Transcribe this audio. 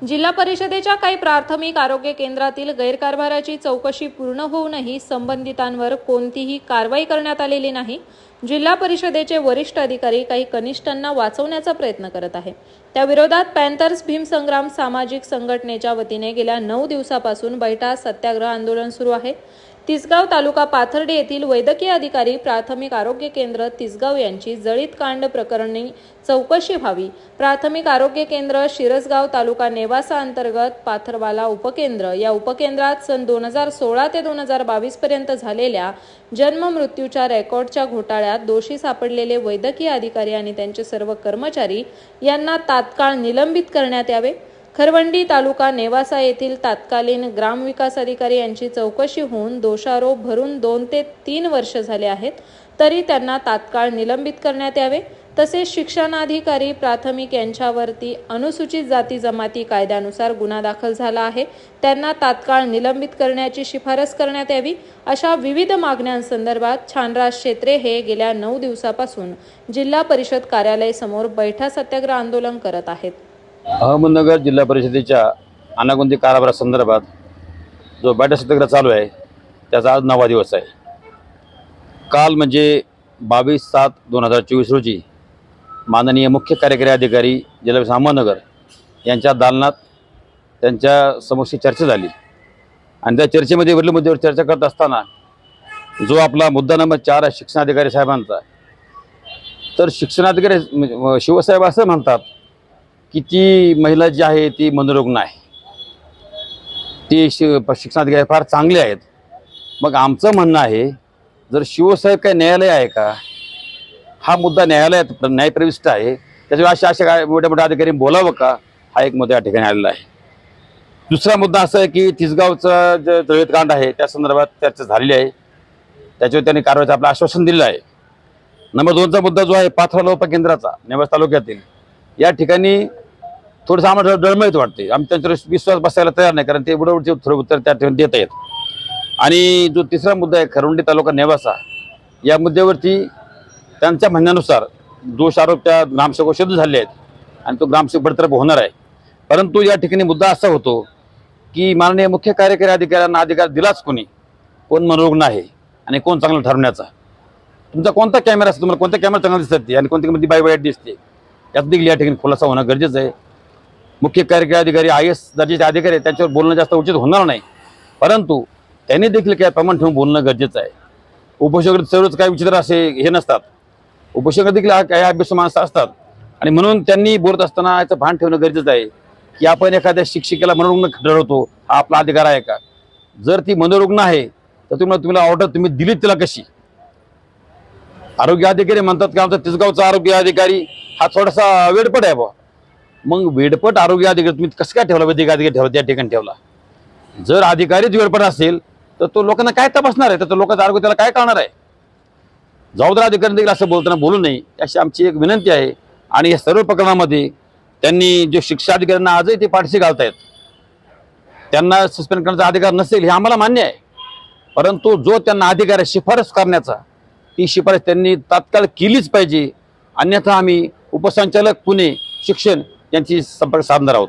जिल्हा परिषदेच्या काही प्राथमिक आरोग्य केंद्रातील गैरकारभाराची चौकशी पूर्ण होऊनही संबंधितांवर कोणतीही कारवाई करण्यात आलेली नाही। जिल्हा परिषदेचे वरिष्ठ अधिकारी काही कनिष्ठांना वाचवण्याचा प्रयत्न करत आहे। त्या विरोधात पॅन्थर्स भीम संग्राम सामाजिक संघटनेच्या वतीने गेल्या 9 दिवसापासून बैठा सत्याग्रह आंदोलन सुरू आहे। तिसगाव तालुका पाथर्डी येथील वैद्यकीय अधिकारी प्राथमिक आरोग्य केंद्र तिसगाव यांची जळीत कांड प्रकरणी चौकशी व्हावी। प्राथमिक आरोग्य केंद्र शिरसगाव तालुका नेवासा अंतर्गत पाथरवाला उपकेंद्र या उपकेंद्रात सन 2016 ते 2022 पर्यंत झालेल्या जन्म मृत्यूच्या रेकॉर्डच्या घोटाळ्यात दोषी सापडलेले वैद्यकीय अधिकारी आणि त्यांचे सर्व कर्मचारी यांना तात्काळ निलंबित करण्यात यावे। खरवंडी तालुका नेवासा येथील तत्कालीन ग्रामविकास अधिकारी यांची चौकशी होऊन दोषारोप भरून 2 ते 3 वर्ष झाले आहेत, तरी त्यांना तात्काळ निलंबित करण्यात यावे। तसेच शिक्षणाधिकारी प्राथमिक यांच्यावरती अनुसूचित जाती जमाती कायद्यानुसार गुन्हा दाखल झाला आहे, त्यांना तात्काळ निलंबित करण्याची शिफारस करण्यात यावी। अशा विविध मागण्यांसंदर्भात छानराज क्षेत्रे हे गेल्या 9 दिवसापासून जिल्हा परिषद कार्यालय समोर बैठा सत्याग्रह आंदोलन करत आहेत। अहमदनगर जिल्हा परिषदेच्या अनागोंदी कारभारासंदर्भात जो बैठा सत्याग्रह चालू आहे त्याचा आज 9वा दिवस आहे। काल म्हणजे 22/7/2024 रोजी माननीय मुख्य कार्यकारी अधिकारी जिल्हा परिषद अहमदनगर यांच्या दालनात त्यांच्या समक्ष चर्चा झाली आणि त्या चर्चेमध्ये वरील मुद्द्यावर चर्चा करत असताना जो आपला मुद्दा नंबर 4 आहे शिक्षणाधिकारी साहेबांचा, तर शिक्षणाधिकारी शिवसाहेब असं म्हणतात की ती महिला जी आहे ती मनोरुग्ण आहे, ती शिक्षणाधिकारी फार चांगले आहेत। मग आमचं म्हणणं आहे, जर शिवसाहेब काय न्यायालय आहे का? हा मुद्दा न्यायालयात न्यायप्रविष्ट आहे, त्याच्यामुळे अशा मोठ्या मोठ्या अधिकारी बोलावं का? हा एक मुद्दा या ठिकाणी आलेला आहे। दुसरा मुद्दा असा आहे की तिसगावचं जे जळीत कांड आहे त्या संदर्भात चर्चा झालेली आहे, त्याच्यावर त्यांनी कारवाईचं आपलं आश्वासन दिलं आहे। नंबर 2चा मुद्दा जो आहे पाथरवाला उपकेंद्राचा नेवासा तालुक्यातील, या ठिकाणी थोडंसं आम्हाला डळमळीत वाटते। आम्ही त्यांच्यावर विश्वास बसायला तयार नाही, कारण ते एवढं उत्तर त्या ठिकाणी देत आहेत। आणि जो तिसरा मुद्दा आहे खरवंडी तालुका नेवासा, या मुद्द्यावरती त्यांच्या म्हणण्यानुसार दोषारोप त्या ग्रामसेवक सिद्ध झाले आहेत आणि तो ग्रामसेवक बडतर्फ होणार आहे। परंतु या ठिकाणी मुद्दा असा होतो की माननीय मुख्य कार्यकारी अधिकाऱ्यांना अधिकार दिलाच कोणी, कोण मनोरुग्ण आहे आणि कोण चांगलं ठरवण्याचा? तुमचा कोणता कॅमेरा असतो, तुम्हाला कोणत्या कॅमेरा चांगला दिसते आणि कोणत्या मध्ये बाय वाईट दिसते, यात देखील या ठिकाणी खुलासा होणं गरजेचं आहे। मुख्य कार्यकारी अधिकारी IAS दर्जाचे अधिकारी आहेत, त्यांच्यावर बोलणं जास्त उचित होणार नाही, परंतु त्यांनी देखील काय प्रमाण ठेवून बोलणं गरजेचं आहे। उपोषक सर्वच काय विचित्र असे हे नसतात, उपोषक देखील काही अभ्यासू माणसं असतात आणि म्हणून त्यांनी बोलत असताना याचं भान ठेवणं गरजेचं आहे की आपण एखाद्या शिक्षिकेला मनोरुग्ण ठरवतो, हा आपला अधिकार आहे का? जर ती मनोरुग्ण आहे तर तुम्हाला ऑर्डर तुम्ही दिलीत तिला कशी? आरोग्य अधिकारी म्हणतात की आमचा तिसगावचा आरोग्य अधिकारी हा थोडासा वेडपट आहे बा। मग वेडपट आरोग्य अधिकारी तुम्ही कसं काय ठेवला, वैद्यकीय अधिकारी ठेवला, त्या ठिकाणी ठेवला? जर अधिकारीच वेडपट असेल तर तो लोकांना काय तपासणार आहे? तर लोकांचं आरोग्य त्याला काय कळणार आहे? जबाबदार अधिकारी देखील असं बोलताना बोलू नये अशी आमची एक विनंती आहे। आणि या सर्व प्रकरणामध्ये त्यांनी जो शिक्षा अधिकाऱ्यांना आजही ते पाठीशी घालतायत, त्यांना सस्पेंड करण्याचा अधिकार नसेल हे आम्हाला मान्य आहे, परंतु जो त्यांना अधिकार आहे शिफारस करण्याचा, ती शिफारस त्यांनी तात्काळ केलीच पाहिजे, अन्यथा आम्ही उपसंचालक पुणे शिक्षण यांची संपर्क साधणार आहोत।